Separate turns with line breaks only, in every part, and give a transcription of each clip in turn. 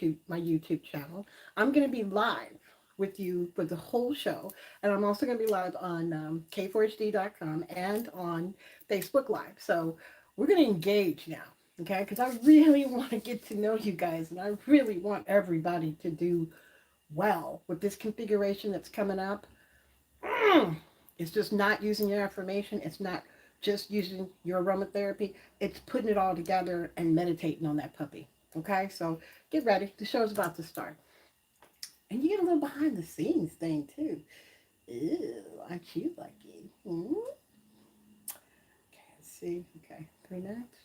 YouTube channel. I'm going to be live with you for the whole show, and I'm also going to be live on k4hd.com and on Facebook Live. So we're going to engage now, okay? Because I really want to get to know you guys, and I really want everybody to do well with this configuration that's coming up. It's just not using your affirmation. It's not just using your aromatherapy. It's putting it all together and meditating on that puppy. Okay, so get ready. The show's about to start. And you get a little behind the scenes thing too. Ew, aren't you lucky? Hmm? Okay, let's see. Okay, 3 minutes.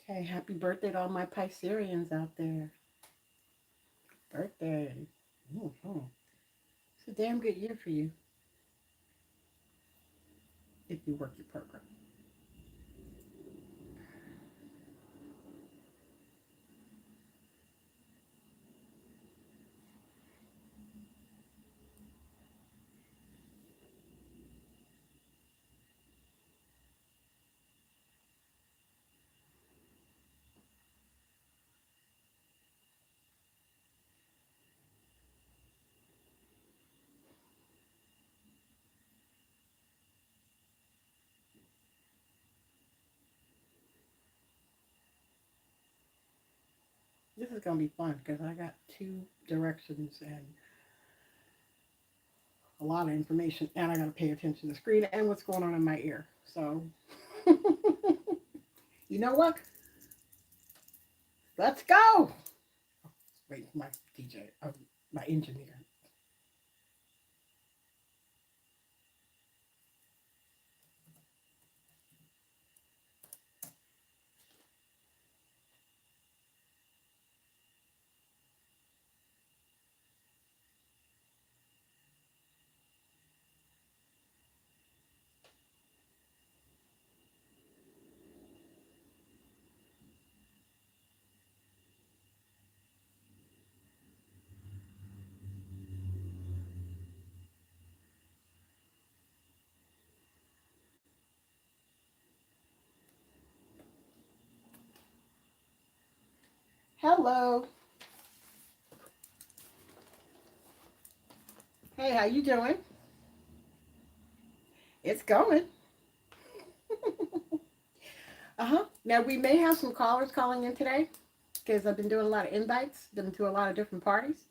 Okay, happy birthday to all my Pisceans out there. Birthday. Mm-hmm. It's a damn good year for you if you work your program. This is gonna be fun because I got two directions and a lot of information, and I got to pay attention to the screen and what's going on in my ear. So, you know what? Let's go. Wait, my DJ, my engineer. Hello. Hey, how you doing? It's going. Uh-huh. Now we may have some callers calling in today because I've been doing a lot of invites, been to a lot of different parties.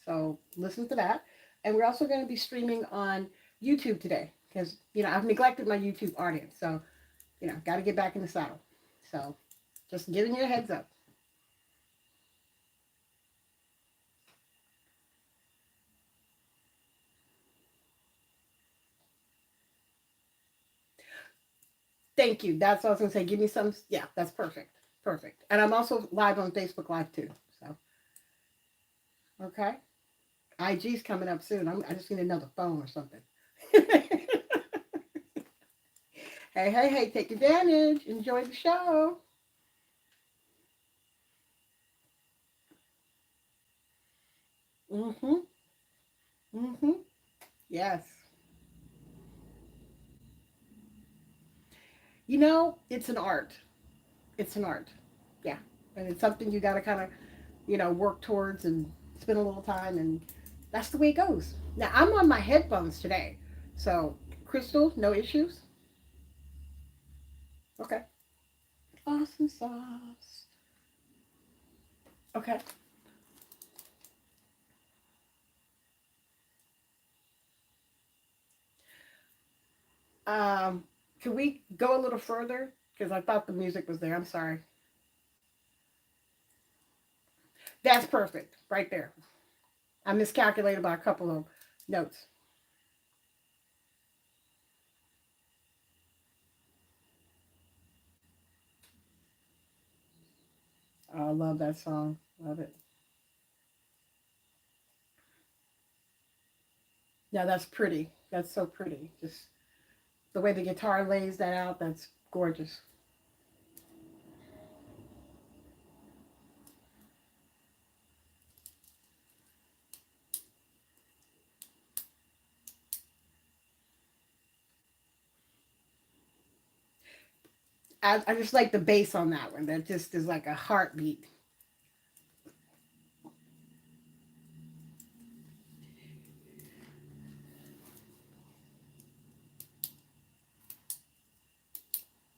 So listen to that. And we're also going to be streaming on YouTube today because, I've neglected my YouTube audience. So, got to get back in the saddle. So just giving you a heads up. Thank you. That's what I was going to say. Give me some. Yeah, that's perfect. Perfect. And I'm also live on Facebook Live too. So, okay. IG's coming up soon. I just need another phone or something. Hey, hey, hey, take advantage. Enjoy the show. Mm-hmm. Mm-hmm. Yes. It's an art. It's an art. Yeah. And it's something you got to kind of, work towards and spend a little time. And that's the way it goes. Now, I'm on my headphones today. So, Crystal, no issues? Okay. Awesome sauce. Okay. Um, can we go a little further? Because I thought the music was there. I'm sorry. That's perfect. Right there. I miscalculated by a couple of notes. Oh, I love that song. Love it. Yeah, that's pretty. That's so pretty. Just The way the guitar lays that out, that's gorgeous. I just like the bass on that one. That just is like a heartbeat.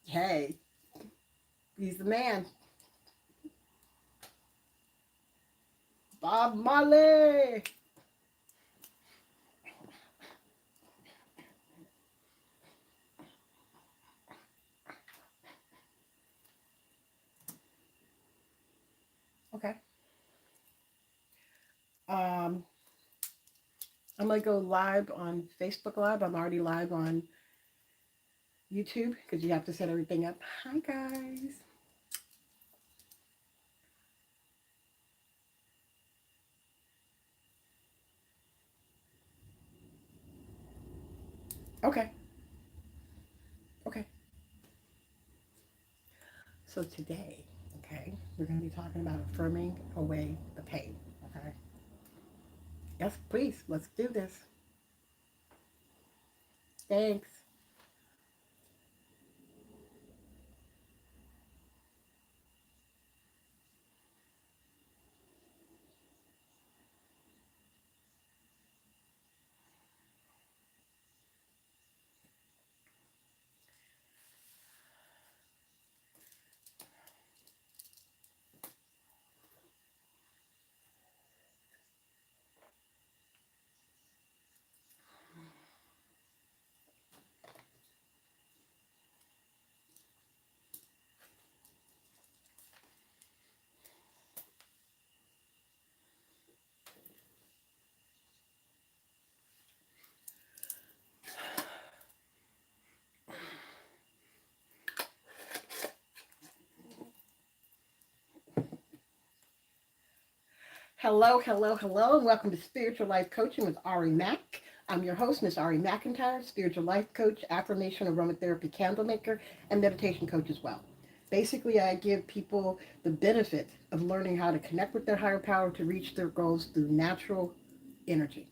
Hey, he's the man. Bob Marley. Okay. Um, I'm gonna go live on Facebook Live. I'm already live on YouTube because you have to set everything up. Hi guys. Okay. Okay. So today, okay, we're gonna be talking about affirming away the pain. Okay. Yes, please. Let's do this. Thanks. Hello, hello, hello, and welcome to Spiritual Life Coaching with Ari Mac. I'm your host, Miss Ari McIntyre, spiritual life coach, affirmation, aromatherapy candle maker, and meditation coach as well. Basically, I give people the benefit of learning how to connect with their higher power to reach their goals through natural energy.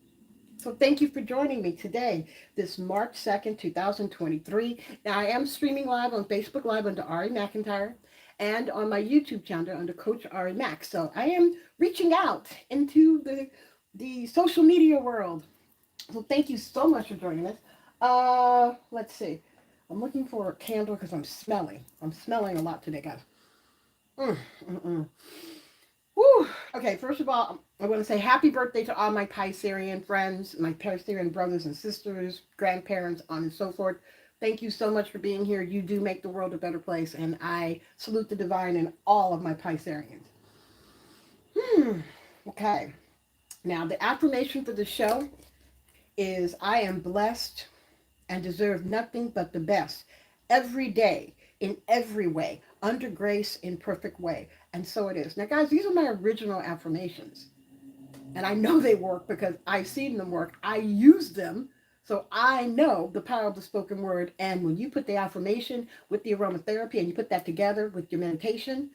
So thank you for joining me today, this March 2nd, 2023. Now I am streaming live on Facebook Live under Ari McIntyre and on my YouTube channel under Coach Ari Mac. So I am reaching out into the social media world. So thank you so much for joining us. Let's see. I'm looking for a candle because I'm smelling. I'm smelling a lot today, guys. Mm, mm, mm. Whew. Okay, first of all, I want to say happy birthday to all my Piscean friends, my Piscean brothers and sisters, grandparents, on and so forth. Thank you so much for being here. You do make the world a better place, and I salute the divine in all of my Pisceans. Hmm. Okay. Now, the affirmation for the show is I am blessed and deserve nothing but the best every day, in every way, under grace, in perfect way. And so it is. Now, guys, these are my original affirmations. And I know they work because I've seen them work. I use them. So I know the power of the spoken word. And when you put the affirmation with the aromatherapy and you put that together with your meditation,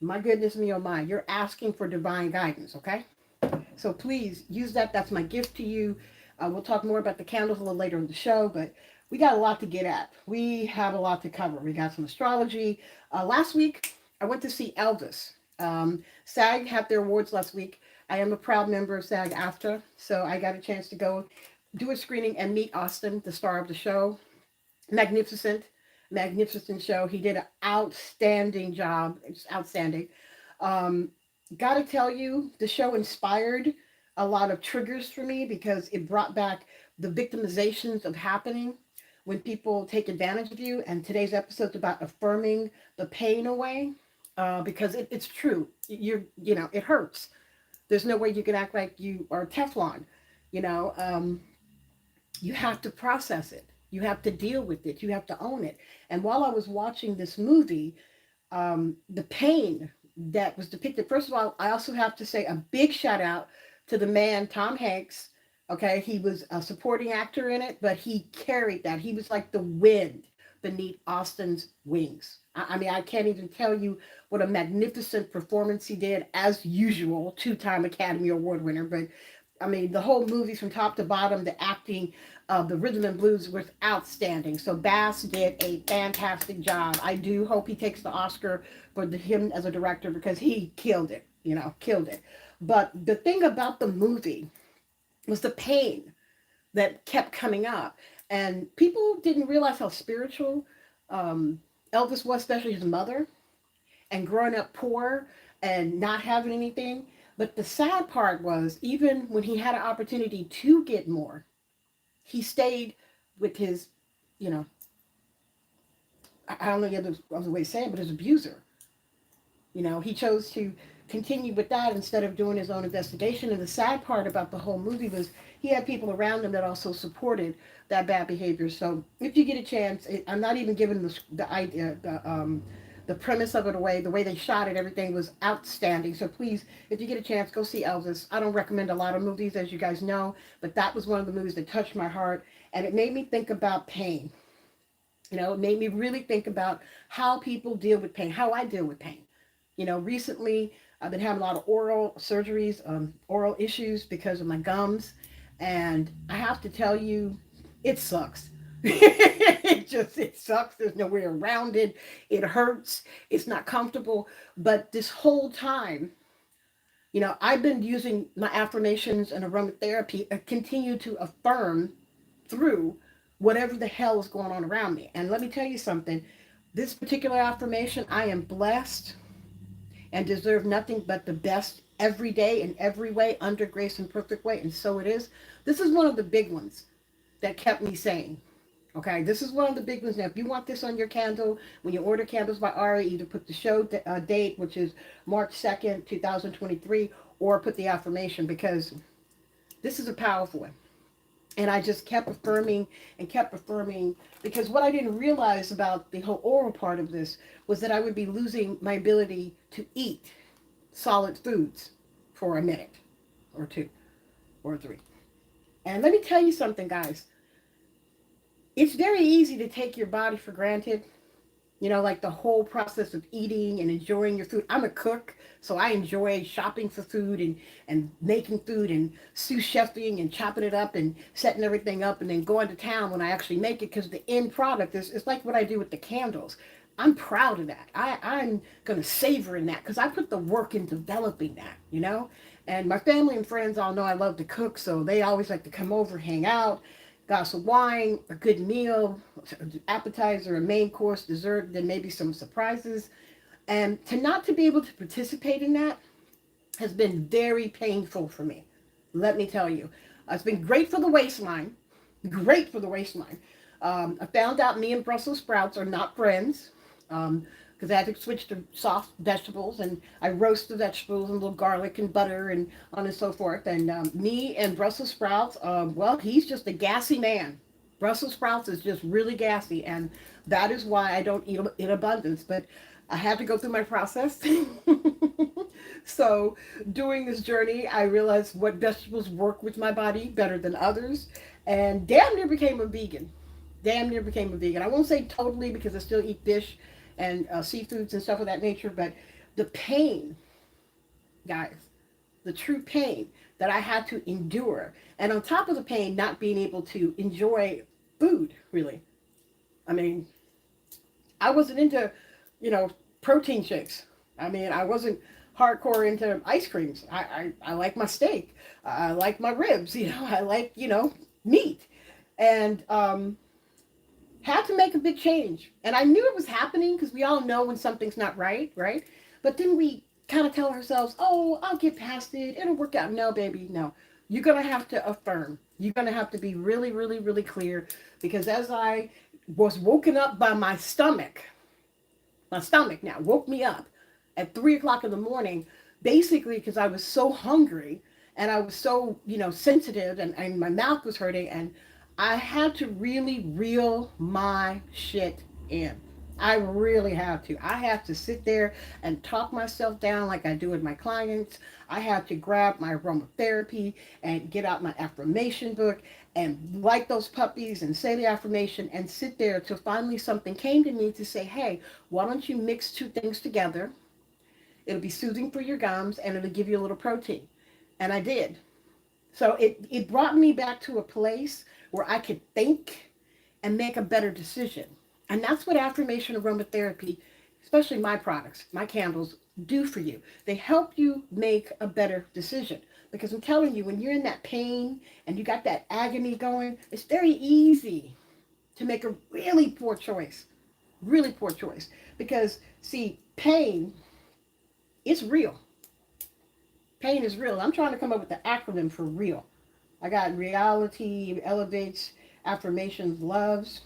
my goodness me, oh my, you're asking for divine guidance, okay? So please use that. That's my gift to you. We'll talk more about the candles a little later in the show, but we got a lot to get at. We have a lot to cover. We got some astrology. Last week, I went to see Elvis. SAG had their awards last week. I am a proud member of SAG AFTRA, so I got a chance to go do a screening and meet Austin, the star of the show. Magnificent, magnificent show. He did an outstanding job. It's outstanding. Um, Gotta tell you, the show inspired a lot of triggers for me because it brought back the victimizations of happening when people take advantage of you. And today's episode is about affirming the pain away because it's true. It hurts. There's no way you can act like you are Teflon. You know, you have to process it. You have to deal with it. You have to own it. And while I was watching this movie, the pain that was depicted. First of all, I also have to say a big shout out to the man, Tom Hanks, Okay, he was a supporting actor in it, but he carried that. He was like the wind beneath Austin's wings. I mean, I can't even tell you what a magnificent performance he did, as usual, two-time Academy Award winner. But I mean, the whole movie from top to bottom, the acting, the rhythm and blues was outstanding. So Bass did a fantastic job. I do hope he takes the Oscar for him as a director because he killed it. Killed it. But the thing about the movie was the pain that kept coming up. And people didn't realize how spiritual Elvis was, especially his mother, and growing up poor and not having anything. But the sad part was, even when he had an opportunity to get more, he stayed with his, you know, I don't know the other way to say it, but his abuser. He chose to continue with that instead of doing his own investigation. And the sad part about the whole movie was he had people around him that also supported that bad behavior. So if you get a chance, I'm not even giving the idea, the premise of it away. The way they shot it, everything was outstanding. So please, if you get a chance, go see Elvis. I don't recommend a lot of movies, as you guys know, but that was one of the movies that touched my heart, and it made me think about pain. It made me really think about how people deal with pain, how I deal with pain. Recently I've been having a lot of oral surgeries, oral issues because of my gums. And I have to tell you, it sucks. It sucks. There's no way around it. It hurts. It's not comfortable. But this whole time, I've been using my affirmations and aromatherapy, continue to affirm through whatever the hell is going on around me. And let me tell you something. This particular affirmation, I am blessed and deserve nothing but the best every day in every way, under grace and perfect way. And so it is. This is one of the big ones that kept me sane. Okay, this is one of the big ones. Now, if you want this on your candle, when you order candles by Ari, either put the show date, which is March 2nd, 2023, or put the affirmation, because this is a powerful one. And I just kept affirming and kept affirming, because what I didn't realize about the whole oral part of this was that I would be losing my ability to eat solid foods for a minute or two or three. And let me tell you something, guys. It's very easy to take your body for granted. Like the whole process of eating and enjoying your food. I'm a cook, so I enjoy shopping for food and making food and sous chefing and chopping it up and setting everything up and then going to town when I actually make it, because the end product is like what I do with the candles. I'm proud of that. I'm going to savor in that because I put the work in developing that. And my family and friends all know I love to cook, so they always like to come over, hang out, glass of wine, a good meal, appetizer, a main course, dessert, then maybe some surprises. And to be able to participate in that has been very painful for me. Let me tell you. It's been great for the waistline. Great for the waistline. I found out me and Brussels sprouts are not friends. Because I had to switch to soft vegetables, and I roast the vegetables and a little garlic and butter and on and so forth. And me and Brussels sprouts, well, he's just a gassy man. Brussels sprouts is just really gassy, and that is why I don't eat in abundance. But I had to go through my process. So during this journey, I realized what vegetables work with my body better than others, and damn near became a vegan. Damn near became a vegan. I won't say totally because I still eat fish and seafoods and stuff of that nature, but the pain, guys, the true pain that I had to endure, and on top of the pain, not being able to enjoy food, really. I mean, I wasn't into, protein shakes. I mean, I wasn't hardcore into ice creams. I like my steak. I like my ribs. I like, meat. And had to make a big change. And I knew it was happening because we all know when something's not right, right? But then we kind of tell ourselves, oh, I'll get past it. It'll work out. No, baby, no. You're going to have to affirm. You're going to have to be really, really, really clear, because as I was woken up by my stomach now woke me up at 3 o'clock in the morning, basically because I was so hungry and I was so, sensitive, and my mouth was hurting, and I had to really reel my shit in. I really have to. I have to sit there and talk myself down like I do with my clients. I have to grab my aromatherapy and get out my affirmation book and like those puppies and say the affirmation and sit there till finally something came to me to say, hey, why don't you mix two things together? It'll be soothing for your gums and it'll give you a little protein. And I did. So it brought me back to a place where I could think and make a better decision. And that's what affirmation aromatherapy, especially my products, my candles, do for you. They help you make a better decision. Because I'm telling you, when you're in that pain and you got that agony going, it's very easy to make a really poor choice. Really poor choice. Because, see, pain is real. Pain is real. I'm trying to come up with the acronym for real. I got reality elevates, affirmations loves,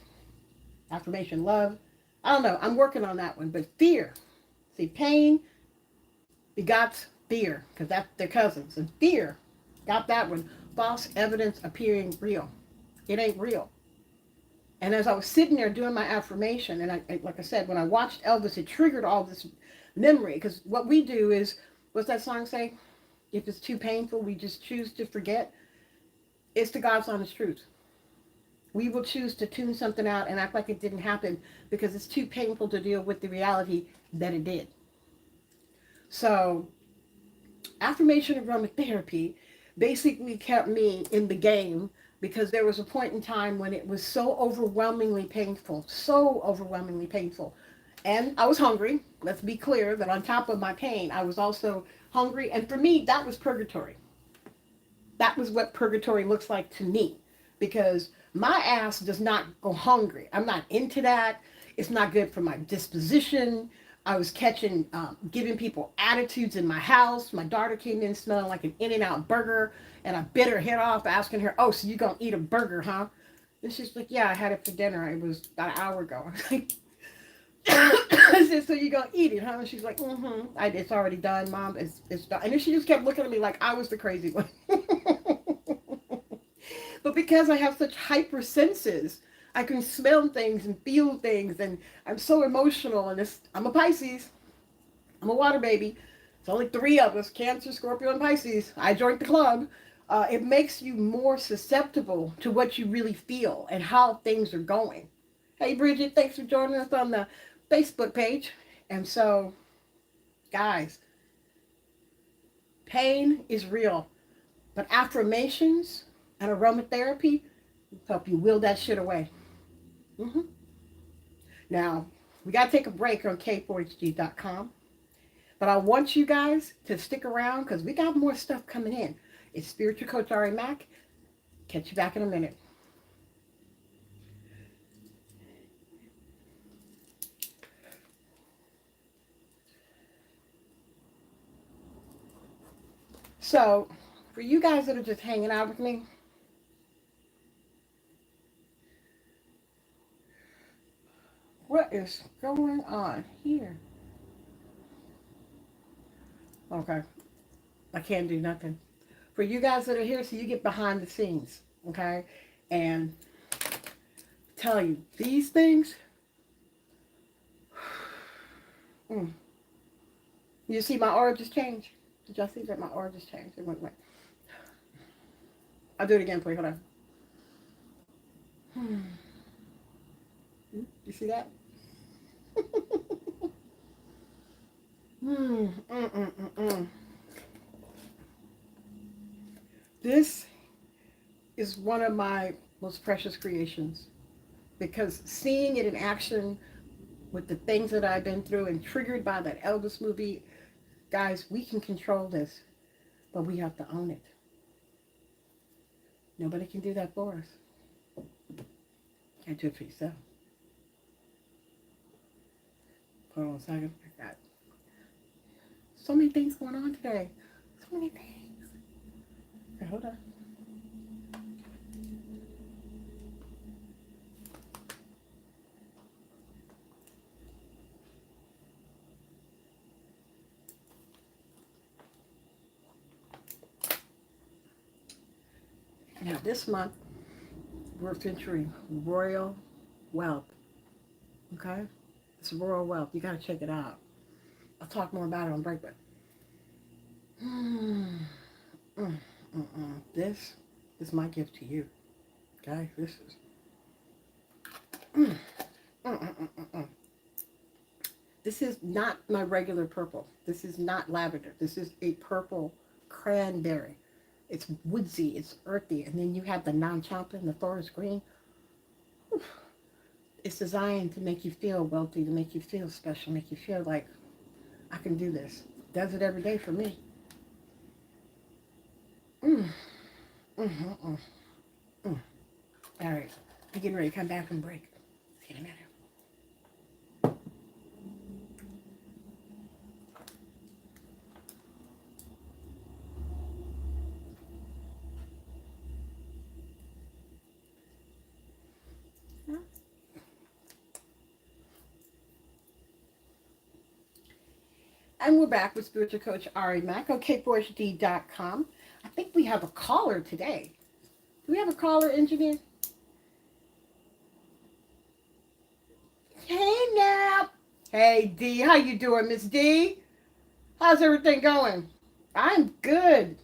affirmation love. I don't know. I'm working on that one. But fear. See, pain begots fear because that's their cousins. And fear got that one. False evidence appearing real. It ain't real. And as I was sitting there doing my affirmation, and like I said, when I watched Elvis, it triggered all this memory. Because what we do is, what's that song say? If it's too painful, we just choose to forget. It's the God's honest truth. We will choose to tune something out and act like it didn't happen because it's too painful to deal with the reality that it did. So, affirmation aromatherapy basically kept me in the game because there was a point in time when it was so overwhelmingly painful. And I was hungry. Let's be clear that on top of my pain, I was also hungry. And for me, that was purgatory. That was what purgatory looks like to me because my ass does not go hungry. I'm not into that. It's not good for my disposition. I was catching, giving people attitudes in my house. My daughter came in smelling like an In-N-Out burger, and I bit her head off, asking her, "Oh, so you gonna eat a burger, huh?" And she's like, "Yeah, I had it for dinner. It was about an hour ago." I was like, I said, "So you gonna eat it, huh?" And she's like, "Mm-hmm. It's already done, Mom. It's done." And then she just kept looking at me like I was the crazy one. But because I have such hyper senses, I can smell things and feel things, and I'm so emotional. And I'm a Pisces. I'm a water baby. It's only three of us: Cancer, Scorpio, and Pisces. I joined the club. It makes you more susceptible to what you really feel and how things are going. Hey, Bridget, thanks for joining us on the Facebook page. And so, guys, pain is real, but affirmations and aromatherapy help you will that shit away. hmm Now, we got to take a break on K4HD.com, but I want you guys to stick around because we got more stuff coming in. It's Spiritual Coach Ari Mac. Catch you back in a minute. So, for you guys that are just hanging out with me, what is going on here? Okay, I can't do nothing. For you guys that are here, so you get behind the scenes, okay? And tell you, these things, mm, you see my aura just changed. Did y'all see that my aura just changed? It went like, I'll do it again for you, hold on. Hmm. You see that? Hmm. Mm. This is one of my most precious creations because seeing it in action with the things that I've been through and triggered by that Elvis movie, guys, we can control this, but we have to own it. Nobody can do that for us. Can't do it for yourself. Hold on a second. I got so many things going on today. So many things. Okay, hold on. Now, this month, we're featuring royal wealth. Okay? It's Royal Wealth. You got to check it out. I'll talk more about it on break, but mm, mm, this is my gift to you, guys. This is mm, mm, mm, mm, mm, mm. This is not my regular purple. This is not lavender. This is a purple cranberry. It's woodsy, it's earthy, and then you have the non-champa and the forest green. It's designed to make you feel wealthy, to make you feel special, make you feel like I can do this. Does it every day for me. Mm, mm, mm, mm, mm. All right, I'm getting ready to come back from break. See you in a minute. And we're back with spiritual coach Ari Mac on K4HD.com. I think we have a caller today. Do we have a caller, engineer? Hey now. Hey D, how you doing, Miss D? How's everything going? I'm good.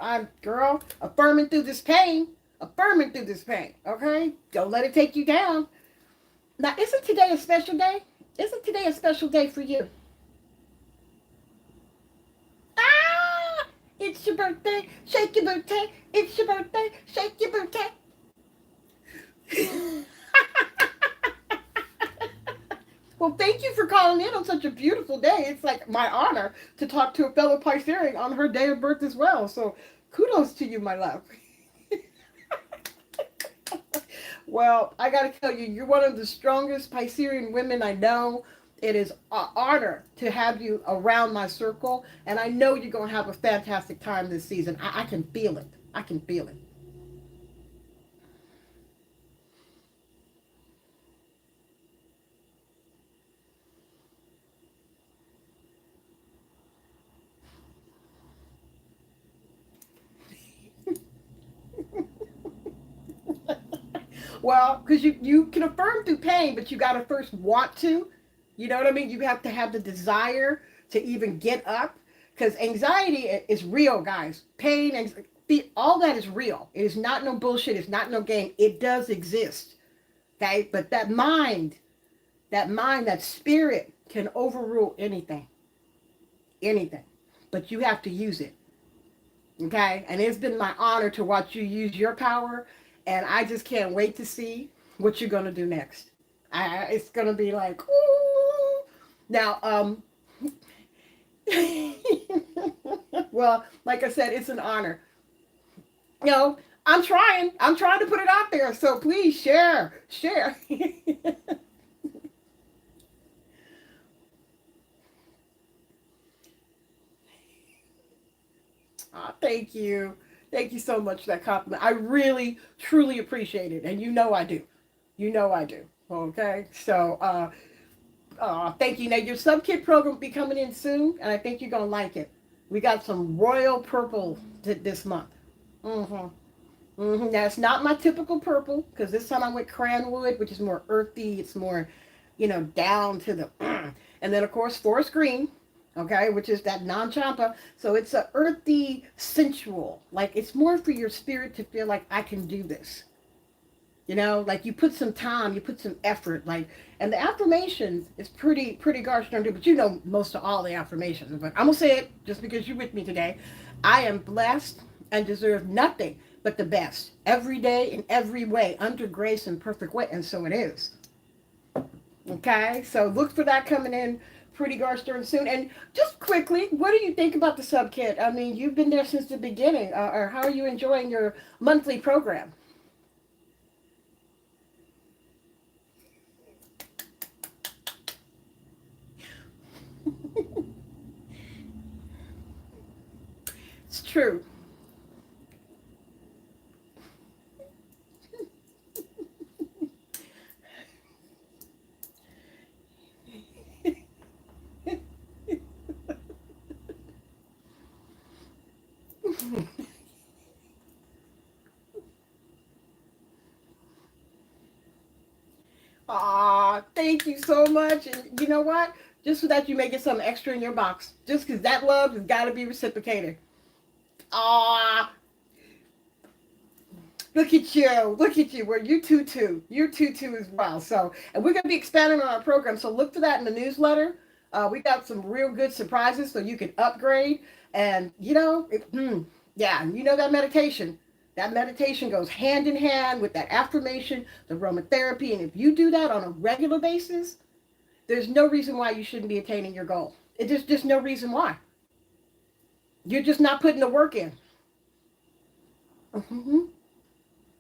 I'm girl, affirming through this pain. Affirming through this pain. Okay? Don't let it take you down. Now, isn't today a special day? Isn't today a special day for you? Ah! It's your birthday. Shake your birthday. It's your birthday. Shake your birthday. Well, thank you for calling in on such a beautiful day. It's like my honor to talk to a fellow Piscean on her day of birth as well. So kudos to you, my love. Well, I got to tell you, you're one of the strongest Piscean women I know. It is an honor to have you around my circle, and I know you're going to have a fantastic time this season. I can feel it. I can feel it. Well, because you can affirm through pain, but you got to first want to. You know what I mean? You have to have the desire to even get up. Because anxiety is real, guys. Pain, all that is real. It is not no bullshit. It's not no game. It does exist. Okay? But that spirit can overrule anything. Anything. But you have to use it. Okay? And it's been my honor to watch you use your power. And I just can't wait to see what you're going to do next. It's going to be like, ooh. Now, well, like I said, it's an honor. You know, I'm trying. I'm trying to put it out there. So please share. Share. Oh, thank you. Thank you so much for that compliment. I really, truly appreciate it. And you know I do. You know I do. Okay. So, thank you. Now, your sub kit program will be coming in soon, and I think you're going to like it. We got some royal purple this month. Mm-hmm. Mm-hmm. Now, it's not my typical purple, because this time I went cranwood, which is more earthy. It's more, down to the. And then, of course, forest green, okay, which is that non-champa. So it's a earthy, sensual. Like, it's more for your spirit to feel like I can do this. Like you put some time, you put some effort, like, and the affirmations is pretty gosh darn good. But you know most of all the affirmations. But I'm gonna say it just because you're with me today. I am blessed and deserve nothing but the best every day in every way, under grace and perfect way, and so it is. Okay, so look for that coming in pretty gosh darn soon. And just quickly, what do you think about the sub kit? I mean, you've been there since the beginning, or how are you enjoying your monthly program? It's true. Aw, Thank you so much. And you know what? Just so that you may get something extra in your box. Just because that love has got to be reciprocated. Ah, look at you. Look at you. Well, you too, too. You're too, too as well. So, and we're going to be expanding on our program. So look for that in the newsletter. We got some real good surprises so you can upgrade. And, yeah, you know that meditation. That meditation goes hand in hand with that affirmation, the aromatherapy. And if you do that on a regular basis, there's no reason why you shouldn't be attaining your goal. It's just no reason why. You're just not putting the work in. Mm-hmm.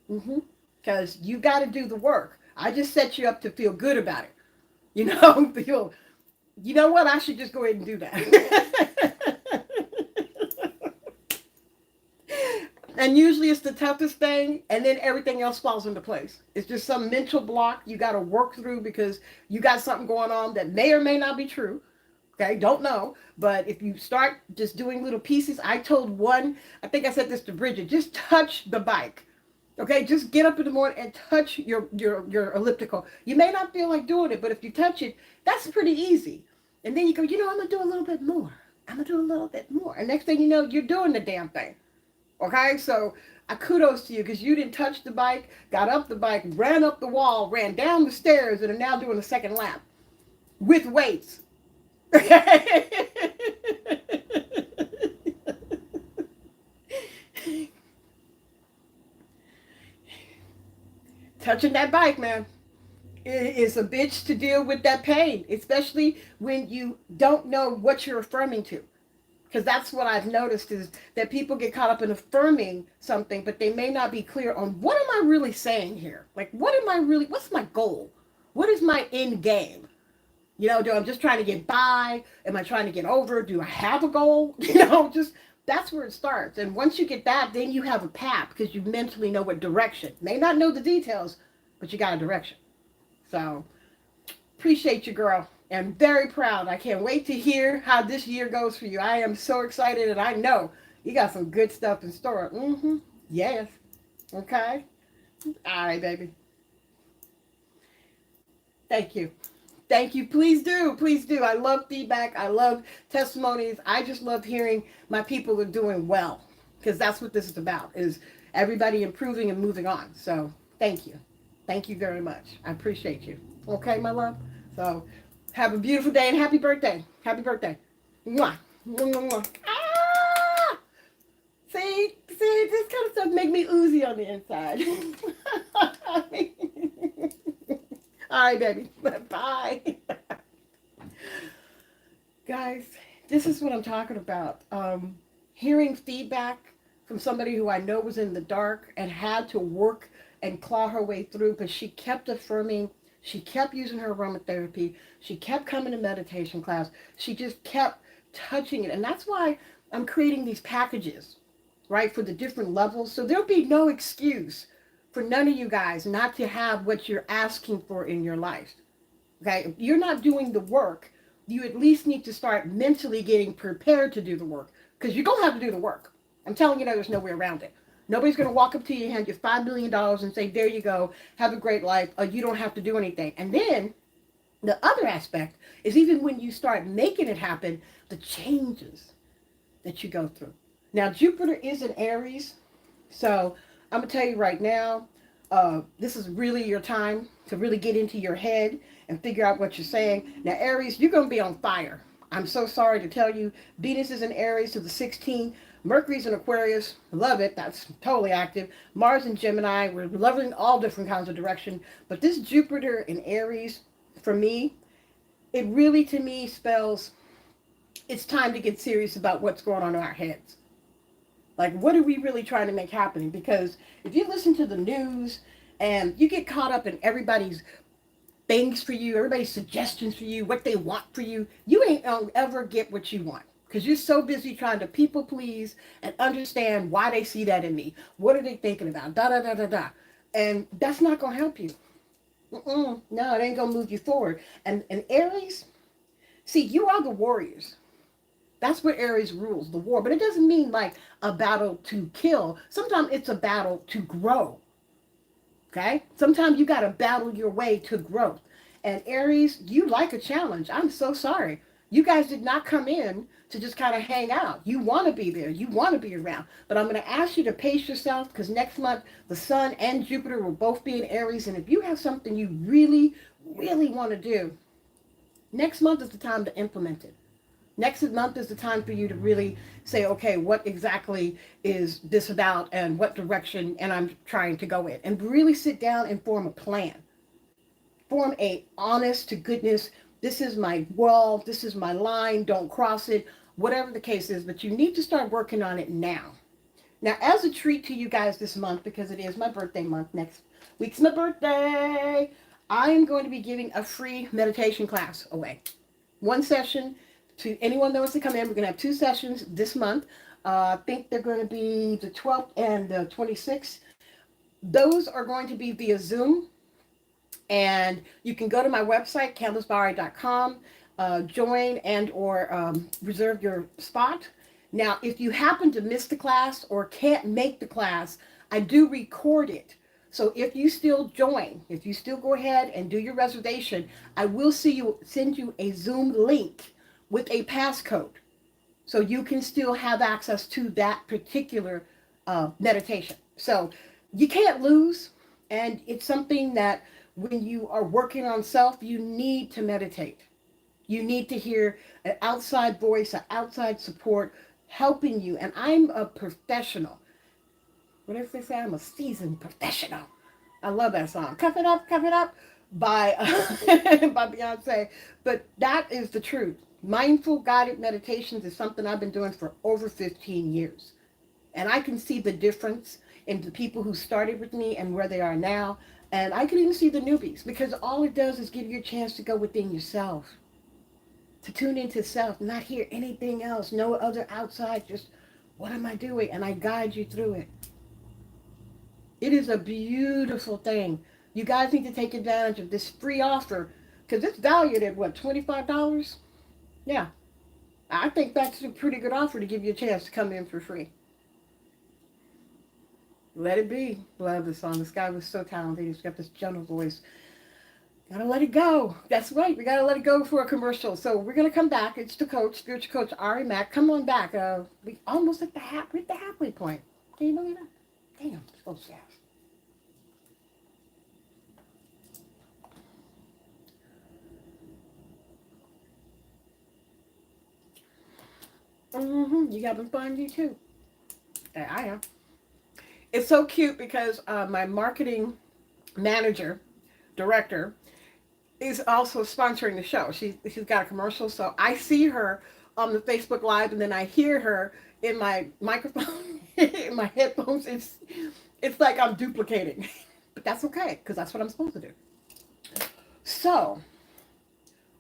Mm-hmm. Because you got to do the work. I just set you up to feel good about it. Feel, you know what? I should just go ahead and do that. And usually it's the toughest thing, and then everything else falls into place. It's just some mental block you got to work through because you got something going on that may or may not be true. Okay, don't know. But if you start just doing little pieces, I told one, I think I said this to Bridget, just touch the bike. Okay, just get up in the morning and touch your elliptical. You may not feel like doing it, but if you touch it, that's pretty easy. And then you go, I'm gonna do a little bit more. I'm gonna do a little bit more. And next thing you know, you're doing the damn thing. Okay, so I kudos to you because you didn't touch the bike, got up the bike, ran up the wall, ran down the stairs, and are now doing a second lap with weights. Touching that bike, man, is a bitch to deal with that pain, especially when you don't know what you're affirming to. Because that's what I've noticed is that people get caught up in affirming something, but they may not be clear on what am I really saying here? Like, what's my goal? What is my end game? Do I'm just trying to get by? Am I trying to get over? Do I have a goal? Just that's where it starts. And once you get that, then you have a path because you mentally know what direction. May not know the details, but you got a direction. So appreciate you, girl. And very proud. I can't wait to hear how this year goes for you. I am so excited, and I know you got some good stuff in store. Mm-hmm. Yes. Okay. All right, baby. Thank you. Thank you. Please do. Please do. I love feedback. I love testimonies. I just love hearing my people are doing well because that's what this is about, is everybody improving and moving on. So thank you. Thank you very much. I appreciate you. Okay, my love? So have a beautiful day and happy birthday. Happy birthday. Mwah. Mwah, mwah, mwah. Ah! See, this kind of stuff make me oozy on the inside. All right, baby. Bye. Guys, this is what I'm talking about. Hearing feedback from somebody who I know was in the dark and had to work and claw her way through, but she kept affirming. She kept using her aromatherapy. She kept coming to meditation class. She just kept touching it. And that's why I'm creating these packages, right, for the different levels. So there'll be no excuse for none of you guys not to have what you're asking for in your life. Okay, if you're not doing the work, you at least need to start mentally getting prepared to do the work because you're going to have to do the work. I'm telling you, there's no way around it. Nobody's going to walk up to you and hand you $5 million and say, there you go, have a great life. You don't have to do anything. And then the other aspect is even when you start making it happen, the changes that you go through. Now, Jupiter is in Aries, so I'm going to tell you right now, this is really your time to really get into your head and figure out what you're saying. Now, Aries, you're going to be on fire. I'm so sorry to tell you. Venus is in Aries to the 16th. Mercury's in Aquarius. Love it. That's totally active. Mars in Gemini. We're loving all different kinds of direction. But this Jupiter in Aries, for me, it really, to me, spells it's time to get serious about what's going on in our heads. Like, what are we really trying to make happen? Because if you listen to the news and you get caught up in everybody's things for you, everybody's suggestions for you, what they want for you, you ain't gonna ever get what you want. Because you're so busy trying to people please and understand why they see that in me. What are they thinking about? Da, da, da, da, da. And that's not going to help you. No, it ain't going to move you forward. And Aries, see, you are the warriors. That's what Aries rules, the war. But it doesn't mean like a battle to kill. Sometimes it's a battle to grow. Okay? Sometimes you got to battle your way to growth. And Aries, you like a challenge. I'm so sorry. You guys did not come in to just kind of hang out. You want to be there. You want to be around. But I'm going to ask you to pace yourself because next month the Sun and Jupiter will both be in Aries. And if you have something you really, really want to do, next month is the time to implement it. Next month is the time for you to really say, okay, what exactly is this about and what direction and I'm trying to go in. And really sit down and form a plan. Form a honest to goodness, this is my wall, this is my line, don't cross it, whatever the case is, but you need to start working on it now. Now, as a treat to you guys this month, because it is my birthday month, next week's my birthday, I am going to be giving a free meditation class away. One session to anyone that wants to come in. We're going to have two sessions this month. I think they're going to be the 12th and the 26th. Those are going to be via Zoom. And you can go to my website, candacebarry.com, join and or reserve your spot. Now, if you happen to miss the class or can't make the class, I do record it. So if you still join, if you still go ahead and do your reservation, I will send you a Zoom link with a passcode. So you can still have access to that particular meditation. So you can't lose. And it's something that when you are working on self, you need to meditate. You need to hear an outside voice, an outside support helping you. And I'm a professional. What if they say I'm a seasoned professional? I love that song. Cuff it up by, by Beyonce. But that is the truth. Mindful guided meditations is something I've been doing for over 15 years. And I can see the difference in the people who started with me and where they are now. And I can even see the newbies because all it does is give you a chance to go within yourself, to tune into self, not hear anything else, no other outside, just what am I doing? And I guide you through it. It is a beautiful thing. You guys need to take advantage of this free offer because it's valued at what, $25? Yeah, I think that's a pretty good offer to give you a chance to come in for free. Let it be. Love the song. This guy was so talented. He's got this gentle voice. Gotta let it go. That's right. We gotta let it go for a commercial. So we're gonna come back. It's the coach, spiritual coach Ari Mc. Come on back. We almost at we're at the halfway point. Can you believe that? Damn, so fast. You having fun, you too. I am. It's so cute because my marketing manager, director, is also sponsoring the show. She's got a commercial, so I see her on the Facebook Live, and then I hear her in my microphone, in my headphones. It's like I'm duplicating, but that's okay because that's what I'm supposed to do. So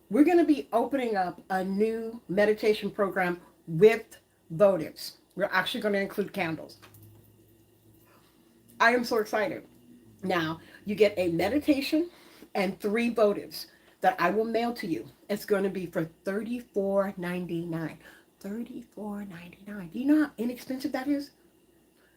we're going to be opening up a new meditation program with votives. We're actually going to include candles. I am so excited. Now, you get a meditation and 3 votives that I will mail to you. It's going to be for $34.99. $34.99. Do you know how inexpensive that is?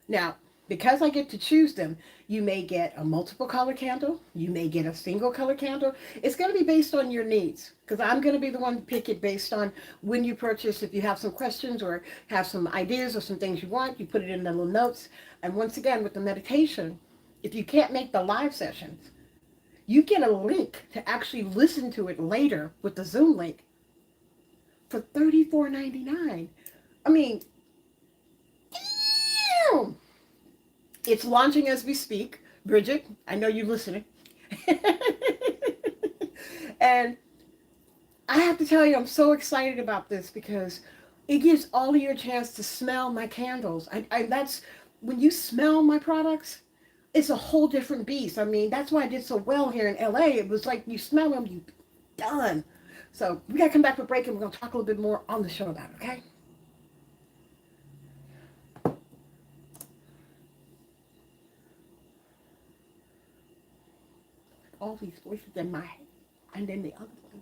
Now, because I get to choose them, you may get a multiple color candle. You may get a single color candle. It's going to be based on your needs because I'm going to be the one to pick it based on when you purchase. If you have some questions or have some ideas or some things you want, you put it in the little notes. And once again, with the meditation, if you can't make the live sessions, you get a link to actually listen to it later with the Zoom link for $34.99. I mean, damn! It's launching as we speak. Bridget, I know you're listening. And I have to tell you, I'm so excited about this because it gives all of you a chance to smell my candles. That's when you smell my products, it's a whole different beast. I mean, that's why I did so well here in LA. It was like you smell them, you done. So we gotta come back for break and we're gonna talk a little bit more on the show about it, okay? All these voices in my head, and then the other one.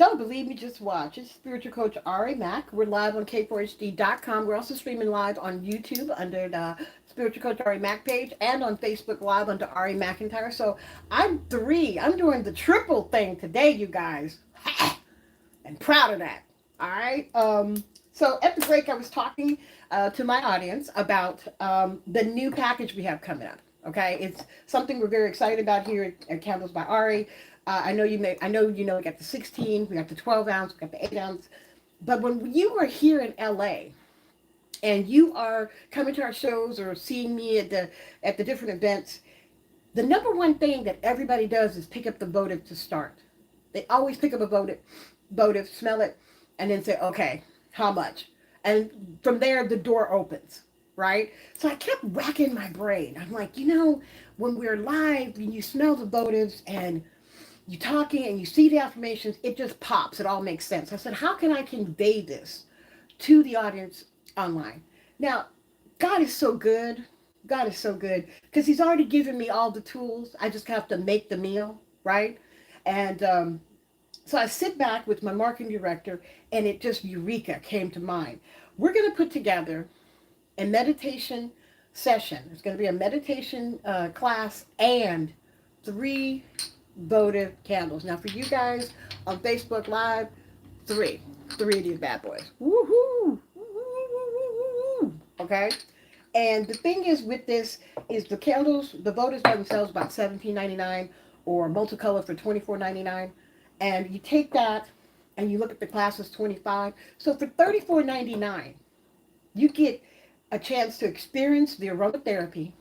Don't believe me, just watch. It's spiritual coach Ari Mac. We're live on k4hd.com. We're also streaming live on YouTube under the spiritual coach Ari Mac page and on Facebook Live under Ari Mc Intyre. So I'm three. I'm doing the triple thing today, you guys. And proud of that. All right. So at the break, I was talking to my audience about the new package we have coming up. Okay, it's something we're very excited about here at Candles by Ari. I know you may. I know you know. We got the 16, we got the 12 ounce, we got the 8 ounce. But when you are here in LA and you are coming to our shows or seeing me at the different events, the number one thing that everybody does is pick up the votive to start. They always pick up a votive, smell it, and then say, okay, how much? And from there, the door opens, right? So I kept racking my brain. I'm like, when we're live and you smell the votives and you're talking and you see the affirmations, it just pops. It all makes sense. I said, how can I convey this to the audience online? Now, God is so good. God is so good because He's already given me all the tools. I just have to make the meal, right? And so I sit back with my marketing director, and it just eureka came to mind. We're going to put together a meditation session. It's going to be a meditation class and 3 votive candles. Now, for you guys on Facebook Live, 3. 3 of these bad boys. Woohoo! Woo-hoo-hoo-hoo-hoo-hoo. Okay? And the thing is with this is the candles, the votives by themselves about $17.99 or multicolor for $24.99. And you take that and you look at the classes 25. So for $34.99, you get a chance to experience the aromatherapy.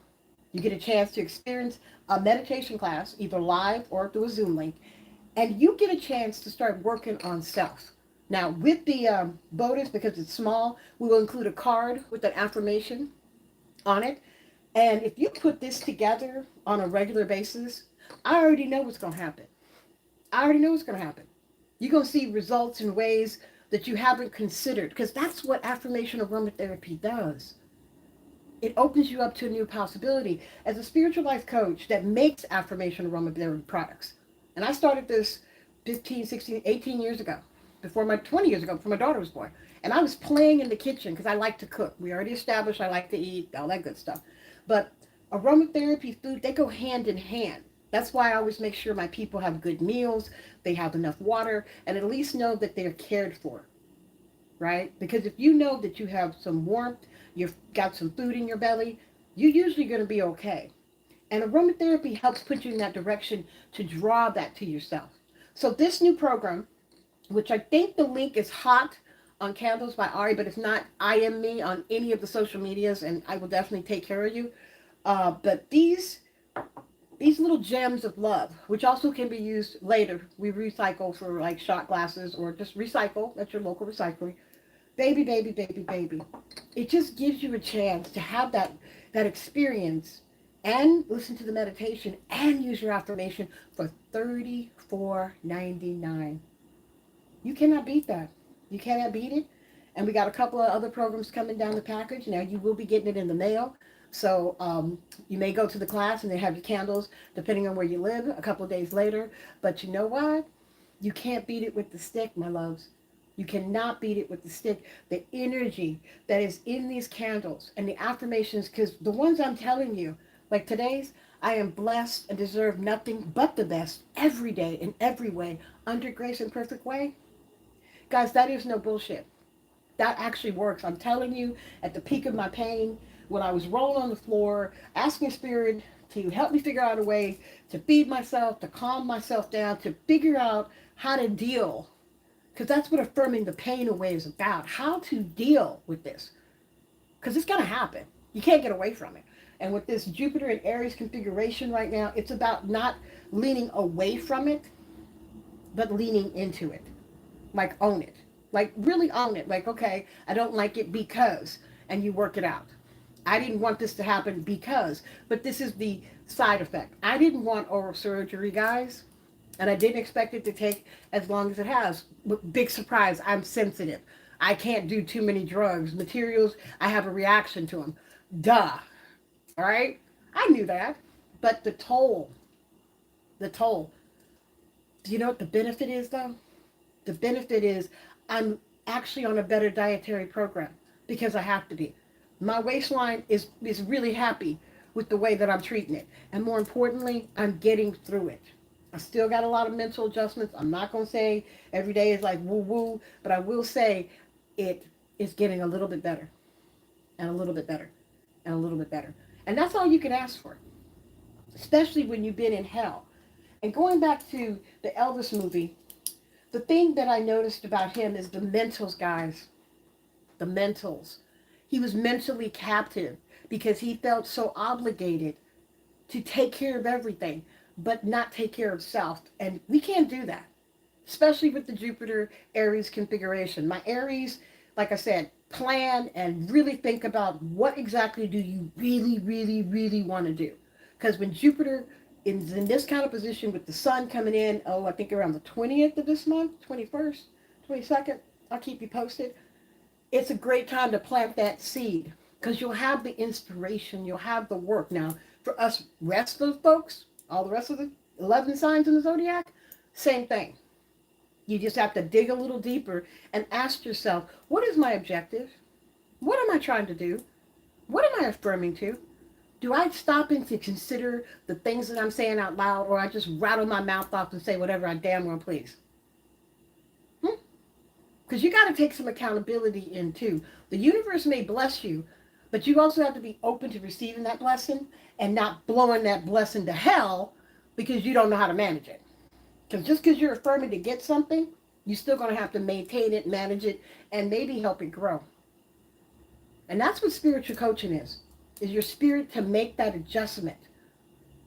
You get a chance to experience a meditation class, either live or through a Zoom link. And you get a chance to start working on self. Now, with the votives, because it's small, we will include a card with an affirmation on it. And if you put this together on a regular basis, I already know what's going to happen. I already know what's going to happen. You're going to see results in ways that you haven't considered because that's what affirmation aromatherapy does. It opens you up to a new possibility. As a spiritual life coach that makes affirmation aromatherapy products, and I started this 15, 16, 18 years ago, 20 years ago, before my daughter was born. And I was playing in the kitchen because I like to cook. We already established I like to eat, all that good stuff. But aromatherapy, food, they go hand in hand. That's why I always make sure my people have good meals, they have enough water, and at least know that they're cared for, right? Because if you know that you have some warmth, you've got some food in your belly, you're usually going to be okay. And aromatherapy helps put you in that direction to draw that to yourself. So this new program, which I think the link is hot on Candles by Ari, but if not, IM me on any of the social medias, and I will definitely take care of you. But these little gems of love, which also can be used later, we recycle for like shot glasses or just recycle at your local recycling. Baby, baby, baby, baby. It just gives you a chance to have that experience and listen to the meditation and use your affirmation for $34.99. You cannot beat that. You cannot beat it. And we got a couple of other programs coming down the package. Now you will be getting it in the mail. So you may go to the class and they have your candles, depending on where you live, a couple of days later. But you know what? You can't beat it with the stick, my loves. You cannot beat it with the stick. The energy that is in these candles and the affirmations, because the ones I'm telling you, like today's, I am blessed and deserve nothing but the best every day in every way, under grace and perfect way. Guys, that is no bullshit. That actually works. I'm telling you, at the peak of my pain, when I was rolling on the floor, asking Spirit to help me figure out a way to feed myself, to calm myself down, to figure out how to deal. Because that's what affirming the pain away is about. How to deal with this. Because it's going to happen. You can't get away from it. And with this Jupiter and Aries configuration right now, it's about not leaning away from it, but leaning into it. Like, own it. Like, really own it. Like, okay, I don't like it because, and you work it out. I didn't want this to happen because, but this is the side effect. I didn't want oral surgery, guys, and I didn't expect it to take as long as it has. Big surprise, I'm sensitive. I can't do too many drugs. Materials, I have a reaction to them. Duh. All right? I knew that. But the toll. Do you know what the benefit is, though? The benefit is I'm actually on a better dietary program because I have to be. My waistline is really happy with the way that I'm treating it. And more importantly, I'm getting through it. I still got a lot of mental adjustments. I'm not going to say every day is like woo woo, but I will say it is getting a little bit better and a little bit better and a little bit better. And that's all you can ask for, especially when you've been in hell. And going back to the Elvis movie, the thing that I noticed about him is the mentals, guys. The mentals. He was mentally captive because he felt so obligated to take care of everything, but not take care of self. And we can't do that, especially with the Jupiter Aries configuration. My Aries, like I said, plan and really think about what exactly do you really, really, really want to do. Because when Jupiter is in this kind of position with the sun coming in, oh, I think around the 20th of this month, 21st, 22nd, I'll keep you posted. It's a great time to plant that seed because you'll have the inspiration, you'll have the work. Now, for us rest of folks, all the rest of the 11 signs in the zodiac, same thing. You just have to dig a little deeper and ask yourself, what is my objective? What am I trying to do? What am I affirming to? Do I stop in to consider the things that I'm saying out loud, or I just rattle my mouth off and say whatever I damn well please? Because you got to take some accountability in too. The universe may bless you, but you also have to be open to receiving that blessing and not blowing that blessing to hell because you don't know how to manage it. Because just because you're affirming to get something, you're still going to have to maintain it, manage it, and maybe help it grow. And that's what spiritual coaching is your spirit to make that adjustment.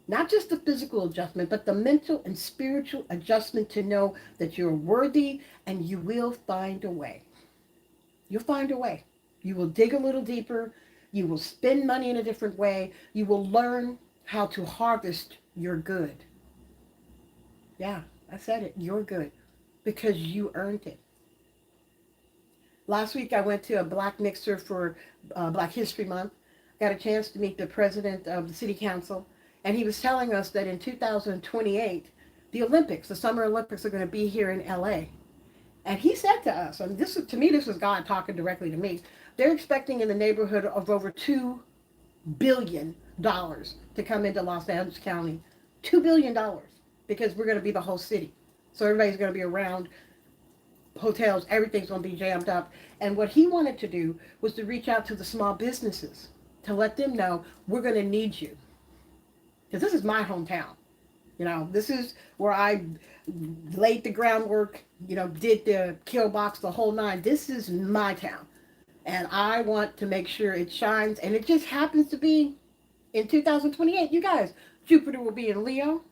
Not just the physical adjustment, but the mental and spiritual adjustment to know that you're worthy and you will find a way. You'll find a way. You will dig a little deeper. You will spend money in a different way. You will learn how to harvest your good. Yeah, I said it. You're good because you earned it. Last week I went to a black mixer for Black History Month. Got a chance to meet the president of the city council, and he was telling us that in 2028, the Olympics, the Summer Olympics, are going to be here in LA. And he said to us, and to me, this was God talking directly to me. They're expecting in the neighborhood of over $2 billion to come into Los Angeles County. $2 billion, because we're going to be the whole city. So everybody's going to be around hotels. Everything's going to be jammed up. And what he wanted to do was to reach out to the small businesses to let them know we're going to need you. Because this is my hometown. This is where I laid the groundwork, did the kill box, the whole nine. This is my town. And I want to make sure it shines. And it just happens to be in 2028. You guys, Jupiter will be in Leo.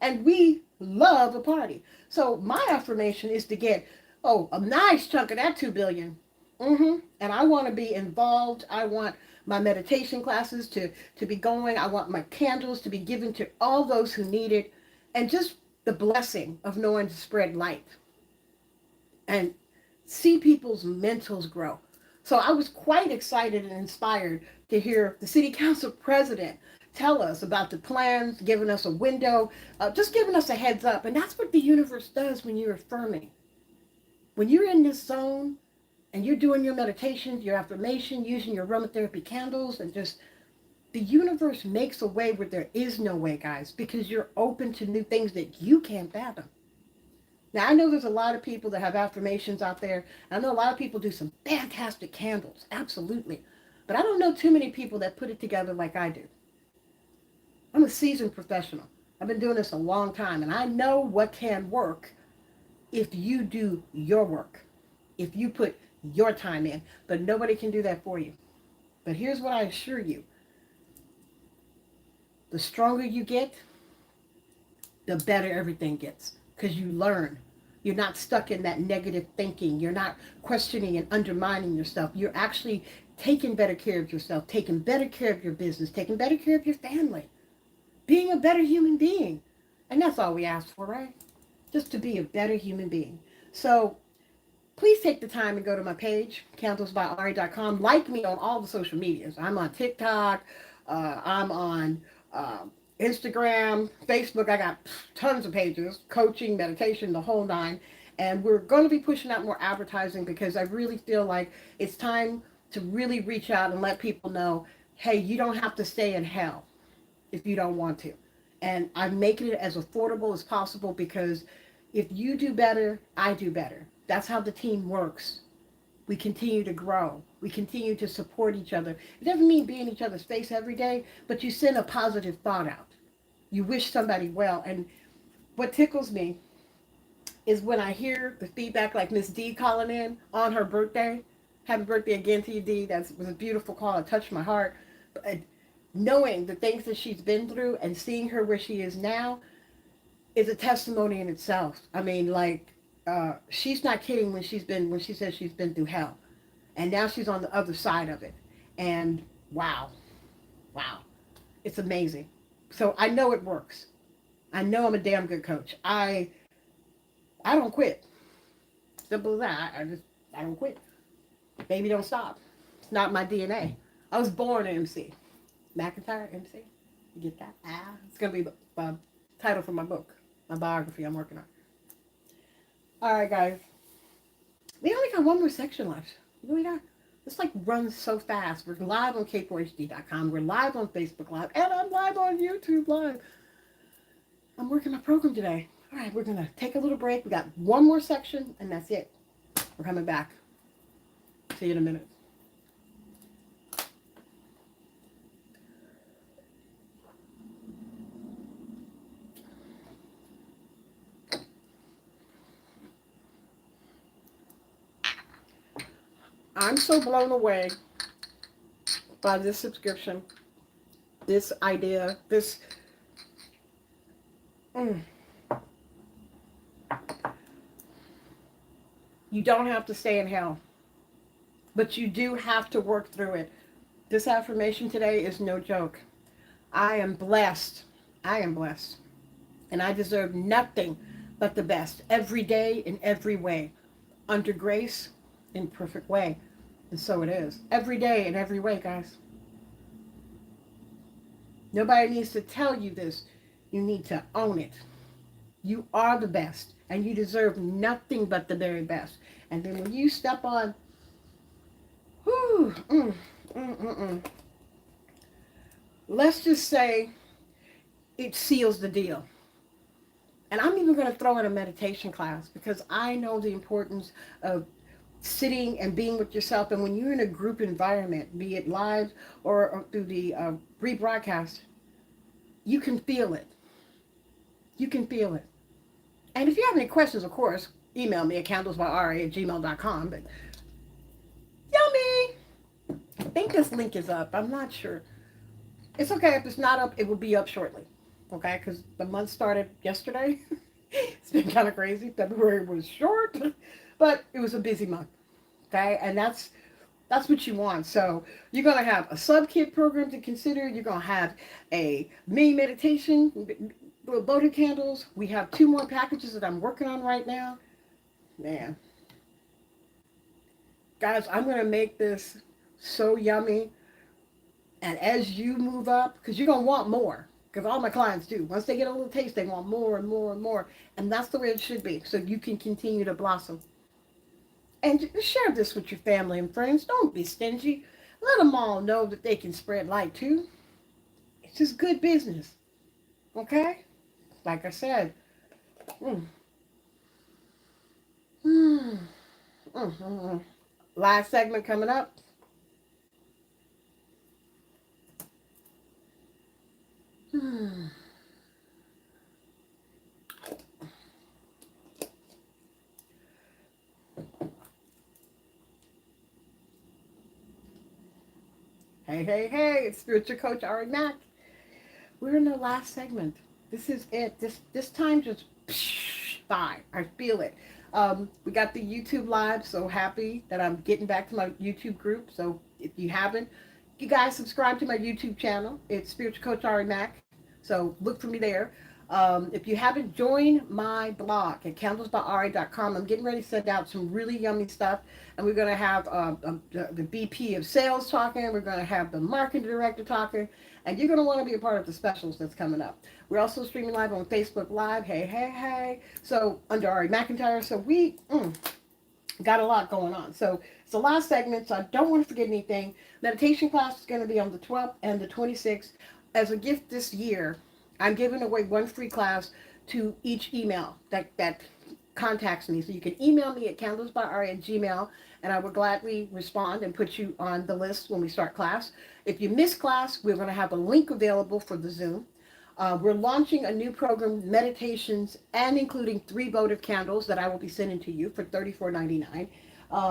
And we love a party. So my affirmation is to get, a nice chunk of that 2 billion. And I want to be involved. I want my meditation classes to be going. I want my candles to be given to all those who need it. And just the blessing of knowing to spread light and see people's mentals grow. So I was quite excited and inspired to hear the city council president tell us about the plans, giving us a window, just giving us a heads up. And that's what the universe does when you're affirming. When you're in this zone and you're doing your meditations, your affirmation, using your aromatherapy candles, and just the universe makes a way where there is no way, guys, because you're open to new things that you can't fathom. Now, I know there's a lot of people that have affirmations out there. I know a lot of people do some fantastic candles, absolutely. But I don't know too many people that put it together like I do. I'm a seasoned professional. I've been doing this a long time, and I know what can work if you do your work, if you put your time in. But nobody can do that for you. But here's what I assure you. The stronger you get, the better everything gets, because you learn. You're not stuck in that negative thinking. You're not questioning and undermining yourself. You're actually taking better care of yourself, taking better care of your business, taking better care of your family, being a better human being. And that's all we ask for, right? Just to be a better human being. So please take the time and go to my page, candlesbyari.com. Like me on all the social medias. I'm on TikTok. I'm on Instagram, Facebook. I got tons of pages, coaching, meditation, the whole nine. And we're going to be pushing out more advertising because I really feel like it's time to really reach out and let people know, hey, you don't have to stay in hell if you don't want to. And I'm making it as affordable as possible because if you do better, I do better. That's how the team works. We continue to grow. We continue to support each other. It doesn't mean be in each other's face every day, but you send a positive thought out. You wish somebody well. And what tickles me is when I hear the feedback like Miss D calling in on her birthday. Happy birthday again to you, D. That was a beautiful call. It touched my heart. But knowing the things that she's been through and seeing her where she is now is a testimony in itself. I mean, like, she's not kidding when she says she's been through hell. And now she's on the other side of it. And wow, wow, it's amazing. So I know it works. I know I'm a damn good coach. I don't quit. Simple as that. I don't quit. Baby, don't stop. It's not my DNA. I was born an MC. McIntyre MC. You get that? It's gonna be the title for my book, my biography I'm working on. All right, guys. We only got one more section left. You know we got. This like runs so fast. We're live on k4hd.com. We're live on Facebook Live, and I'm live on YouTube Live. I'm working my program today. All right, we're gonna take a little break. We got one more section, and that's it. We're coming back. See you in a minute. I'm so blown away by this subscription, this idea, this. You don't have to stay in hell, but you do have to work through it. This affirmation today is no joke. I am blessed. I am blessed. And I deserve nothing but the best every day in every way, under grace, in perfect way. And so it is. Every day in every way, guys. Nobody needs to tell you this. You need to own it. You are the best, and you deserve nothing but the very best. And then when you step on, whew, let's just say it seals the deal. And I'm even going to throw in a meditation class because I know the importance of sitting and being with yourself. And when you're in a group environment, be it live or through the rebroadcast, you can feel it. You can feel it. And if you have any questions, of course, email me at candlesbyari@gmail.com. But yummy! I think this link is up. I'm not sure. It's okay. If it's not up, it will be up shortly. Okay? Because the month started yesterday. It's been kind of crazy. February was short, but it was a busy month. Okay? And that's what you want. So you're going to have a sub-kit program to consider. You're going to have a mini meditation, little votive candles. We have 2 more packages that I'm working on right now. Man. Guys, I'm going to make this so yummy. And as you move up, because you're going to want more. Because all my clients do. Once they get a little taste, they want more and more and more. And that's the way it should be. So you can continue to blossom. And share this with your family and friends. Don't be stingy. Let them all know that they can spread light too. It's just good business. Okay? Like I said. Last segment coming up. Hey, it's spiritual coach Ari Mc. We're in the last segment. This is it. This time just by. I feel it. We got the YouTube live, so happy that I'm getting back to my YouTube group. So if you haven't, you guys subscribe to my YouTube channel. It's spiritual coach Ari Mc. So look for me there. If you haven't joined my blog at candlesbyari.com, I'm getting ready to send out some really yummy stuff. And we're going to have the VP of sales talking. We're going to have the marketing director talking. And you're going to want to be a part of the specials that's coming up. We're also streaming live on Facebook Live. Hey, hey, hey. So under Ari Mc Intyre. So we got a lot going on. So it's the last segment, so I don't want to forget anything. Meditation class is going to be on the 12th and the 26th. As a gift this year, I'm giving away one free class to each email that contacts me. So you can email me at candlesbyari@gmail, and I will gladly respond and put you on the list when we start class. If you miss class, we're going to have a link available for the Zoom. We're launching a new program, meditations, and including 3 votive candles that I will be sending to you for $34.99.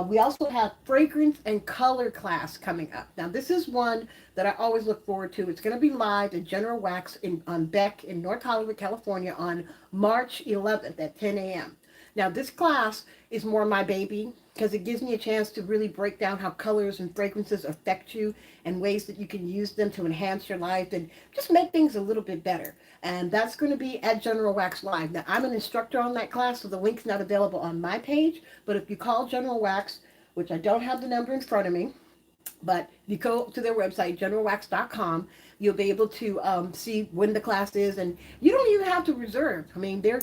We also have fragrance and color class coming up. Now, this is one that I always look forward to. It's going to be live at General Wax on Beck in North Hollywood, California on March 11th at 10 a.m. Now, this class is more my baby because it gives me a chance to really break down how colors and fragrances affect you and ways that you can use them to enhance your life and just make things a little bit better. And that's going to be at General Wax Live. Now, I'm an instructor on that class, so the link's not available on my page. But if you call General Wax, which I don't have the number in front of me, but if you go to their website, generalwax.com, you'll be able to see when the class is, and you don't even have to reserve. I mean, they're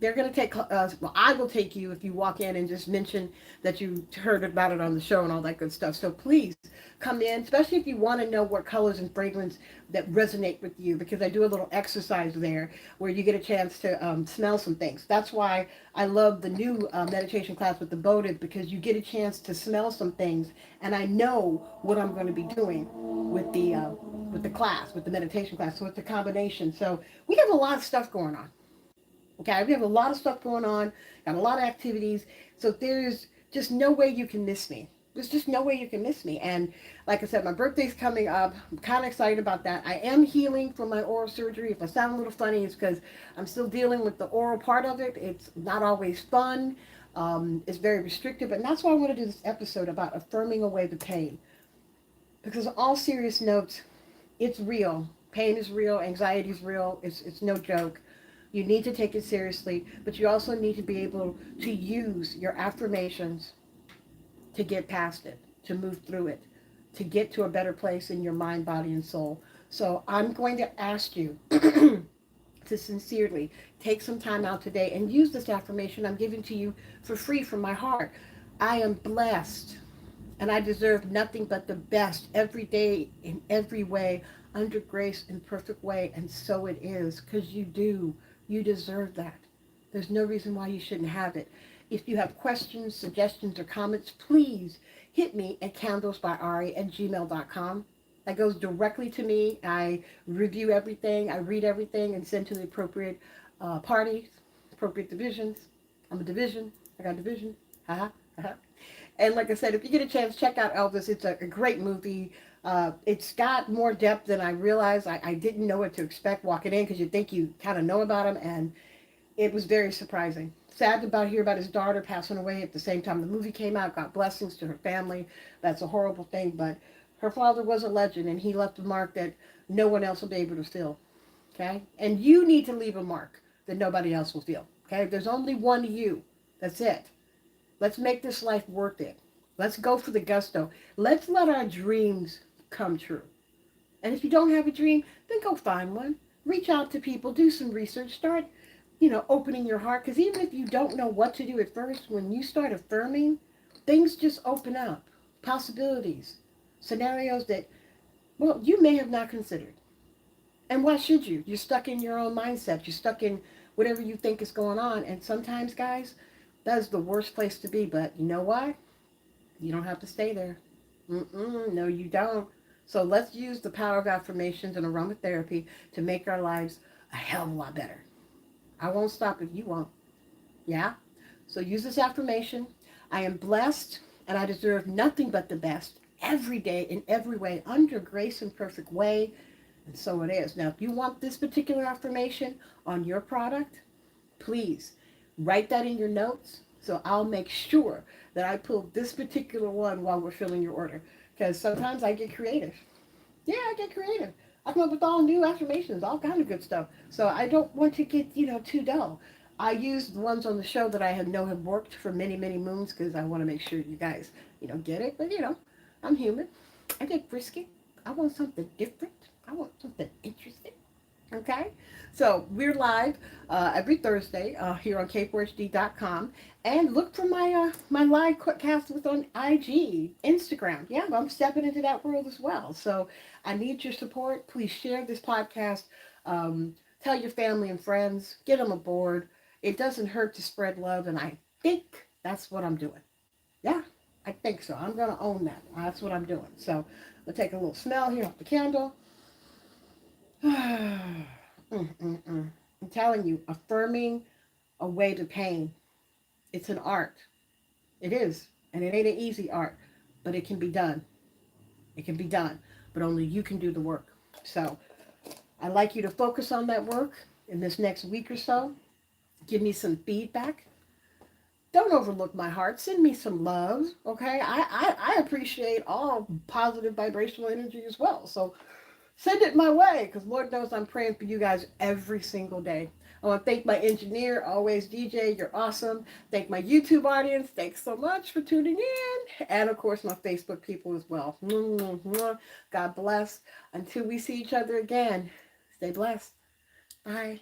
going to take. Well, I will take you if you walk in and just mention that you heard about it on the show and all that good stuff. So please come in, especially if you want to know what colors and fragrance that resonate with you, because I do a little exercise there where you get a chance to smell some things. That's why I love the new meditation class with the votive, because you get a chance to smell some things, and I know what I'm going to be doing with the class, with the meditation class. So it's a combination. So we have a lot of stuff going on. Okay, we have a lot of stuff going on, got a lot of activities. So there's just no way you can miss me. There's just no way you can miss me. And like I said, my birthday's coming up. I'm kind of excited about that. I am healing from my oral surgery. If I sound a little funny, it's because I'm still dealing with the oral part of it. It's not always fun. It's very restrictive. And that's why I want to do this episode about affirming away the pain. Because on all serious notes, it's real. Pain is real. Anxiety is real. It's no joke. You need to take it seriously, but you also need to be able to use your affirmations to get past it, to move through it, to get to a better place in your mind, body, and soul. So I'm going to ask you to sincerely take some time out today and use this affirmation I'm giving to you for free from my heart. I am blessed and I deserve nothing but the best every day in every way, under grace and perfect way. And so it is, because you do. You deserve that. There's no reason why you shouldn't have it. If you have questions, suggestions, or comments, please hit me at candlesbyari@gmail.com. That goes directly to me. I review everything, I read everything, and send to the appropriate parties, appropriate divisions. I'm a division. I got a division. Haha. Haha. And like I said, if you get a chance, check out Elvis. It's a great movie. It's got more depth than I realized. I didn't know what to expect walking in, because you think you kind of know about him, and it was very surprising. Sad about hear about his daughter passing away at the same time the movie came out. Got blessings to her family. That's a horrible thing, but her father was a legend, and he left a mark that no one else will be able to fill. Okay, and you need to leave a mark that nobody else will feel. Okay, there's only one you. That's it. Let's make this life worth it. Let's go for the gusto. Let's let our dreams come true. And if you don't have a dream, then go find one. Reach out to people. Do some research. Start, opening your heart. Because even if you don't know what to do at first, when you start affirming, things just open up. Possibilities. Scenarios that, well, you may have not considered. And why should you? You're stuck in your own mindset. You're stuck in whatever you think is going on. And sometimes, guys, that is the worst place to be. But you know why? You don't have to stay there. No, you don't. So let's use the power of affirmations and aromatherapy to make our lives a hell of a lot better. I won't stop if you won't. Yeah? So use this affirmation. I am blessed and I deserve nothing but the best every day in every way, under grace and perfect way. And so it is. Now, if you want this particular affirmation on your product, please write that in your notes. So I'll make sure that I pull this particular one while we're filling your order. Because sometimes I get creative. Yeah, I get creative. I come up with all new affirmations, all kind of good stuff. So I don't want to get, too dull. I use the ones on the show that I know have worked for many, many moons because I want to make sure you guys, get it. But, I'm human. I get frisky. I want something different. I want something interesting. Okay, so we're live every Thursday here on k4hd.com, and look for my live cast with on IG, Instagram. Yeah, I'm stepping into that world as well. So I need your support. Please share this podcast. Tell your family and friends. Get them aboard. It doesn't hurt to spread love, and I think that's what I'm doing. Yeah, I think so. I'm gonna own that. That's what I'm doing. So I'll take a little smell here off the candle. I'm telling you, affirming away the pain. It's an art. It is. And it ain't an easy art, but it can be done. It can be done. But only you can do the work. So I'd like you to focus on that work in this next week or so. Give me some feedback. Don't overlook my heart. Send me some love. Okay. I appreciate all positive vibrational energy as well. So send it my way because Lord knows I'm praying for you guys every single day. I want to thank my engineer, always DJ, you're awesome. Thank my YouTube audience, thanks so much for tuning in. And of course, my Facebook people as well. God bless. Until we see each other again, stay blessed. Bye.